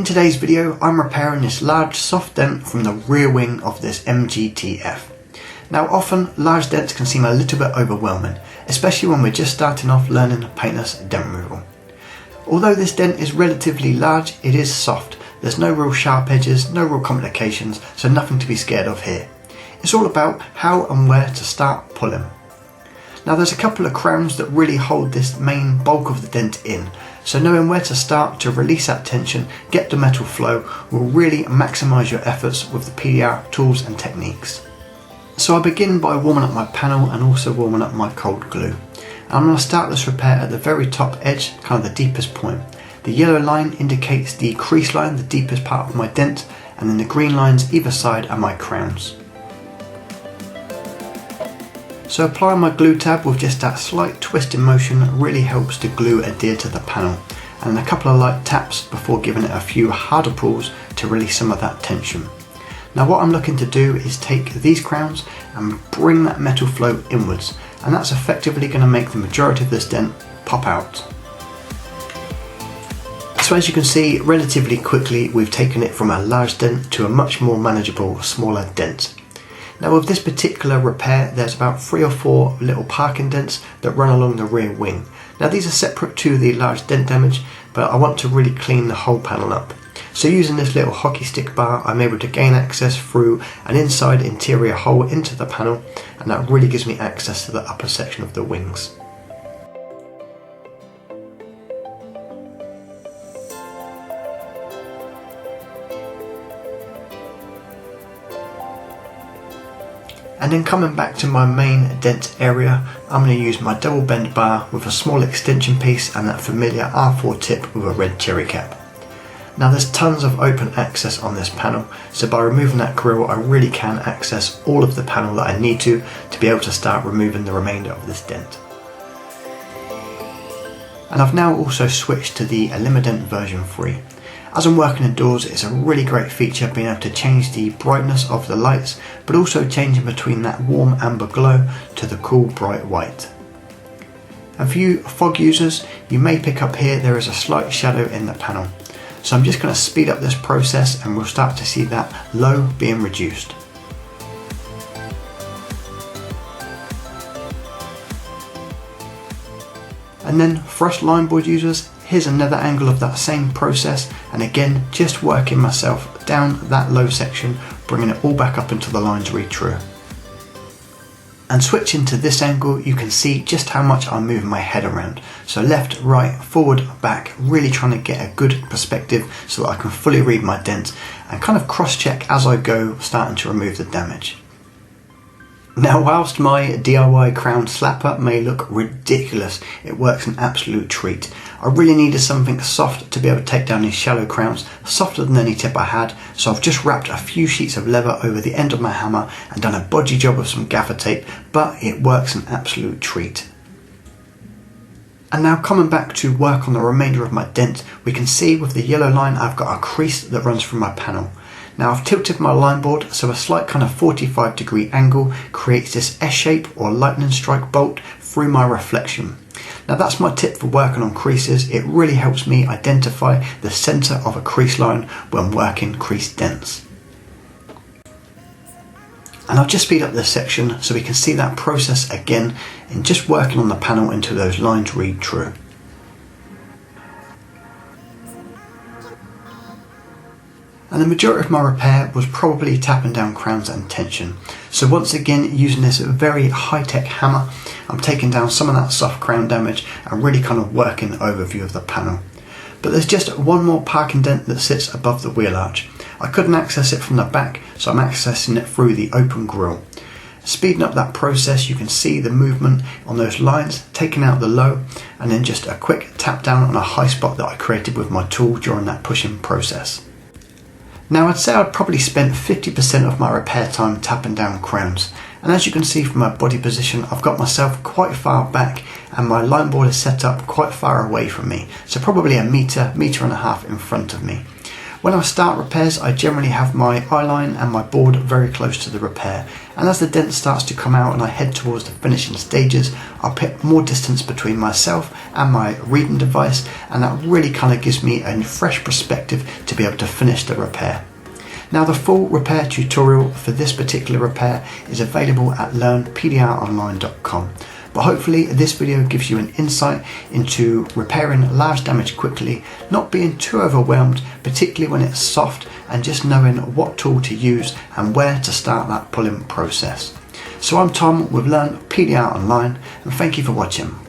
In today's video, I'm repairing this large soft dent from the rear wing of this MGTF. Now often, large dents can seem a little bit overwhelming, especially when we're just starting off learning paintless dent removal. Although this dent is relatively large, it is soft. There's no real sharp edges, no real complications, so nothing to be scared of here. It's all about how and where to start pulling. Now there's a couple of crowns that really hold this main bulk of the dent in, so knowing where to start to release that tension, get the metal flow, will really maximise your efforts with the PDR tools and techniques. So I begin by warming up my panel and also warming up my cold glue. I'm going to start this repair at the very top edge, kind of the deepest point. The yellow line indicates the crease line, the deepest part of my dent, and then the green lines either side are my crowns. So applying my glue tab with just that slight twist in motion really helps the glue adhere to the panel, and a couple of light taps before giving it a few harder pulls to release some of that tension. Now what I'm looking to do is take these crowns and bring that metal flow inwards, and that's effectively going to make the majority of this dent pop out. So as you can see, relatively quickly we've taken it from a large dent to a much more manageable smaller dent. Now with this particular repair, there's about 3 or 4 little parking dents that run along the rear wing. Now these are separate to the large dent damage, but I want to really clean the whole panel up. So using this little hockey stick bar, I'm able to gain access through an inside interior hole into the panel, and that really gives me access to the upper section of the wings. And then coming back to my main dent area, I'm going to use my double bend bar with a small extension piece and that familiar R4 tip with a red cherry cap. Now there's tons of open access on this panel, so by removing that grill I really can access all of the panel that I need to be able to start removing the remainder of this dent. And I've now also switched to the Elimident version 3. As I'm working indoors, it's a really great feature being able to change the brightness of the lights, but also changing between that warm amber glow to the cool bright white. And for you fog users, you may pick up here there is a slight shadow in the panel. So I'm just going to speed up this process and we'll start to see that low being reduced. And then for us line board users, here's another angle of that same process, and again just working myself down that low section, bringing it all back up until the lines read true. And switching to this angle, you can see just how much I'm moving my head around. So left, right, forward, back, really trying to get a good perspective so that I can fully read my dent and kind of cross check as I go, starting to remove the damage. Now whilst my DIY crown slapper may look ridiculous, it works an absolute treat. I really needed something soft to be able to take down these shallow crowns, softer than any tip I had, so I've just wrapped a few sheets of leather over the end of my hammer and done a bodgy job of some gaffer tape, but it works an absolute treat. And now coming back to work on the remainder of my dent, we can see with the yellow line I've got a crease that runs through my panel. Now I've tilted my line board so a slight kind of 45-degree angle creates this S-shape or lightning strike bolt through my reflection. Now that's my tip for working on creases. It really helps me identify the centre of a crease line when working crease dents. And I'll just speed up this section so we can see that process again in just working on the panel until those lines read true. And the majority of my repair was probably tapping down crowns and tension. So once again, using this very high-tech hammer, I'm taking down some of that soft crown damage and really kind of working the overview of the panel. But there's just one more parking dent that sits above the wheel arch. I couldn't access it from the back, so I'm accessing it through the open grille. Speeding up that process, you can see the movement on those lines, taking out the low, and then just a quick tap down on a high spot that I created with my tool during that pushing process. Now I'd say I'd probably spent 50% of my repair time tapping down crowns, and as you can see from my body position, I've got myself quite far back and my line board is set up quite far away from me, so probably a metre and a half in front of me. When I start repairs, I generally have my eye line and my board very close to the repair, and as the dent starts to come out and I head towards the finishing stages, I'll put more distance between myself and my reading device, and that really kind of gives me a fresh perspective to be able to finish the repair. Now, the full repair tutorial for this particular repair is available at learnpdronline.com. But hopefully this video gives you an insight into repairing large damage quickly, not being too overwhelmed, particularly when it's soft, and just knowing what tool to use and where to start that pulling process. So I'm Tom with Learn PDR Online, and thank you for watching.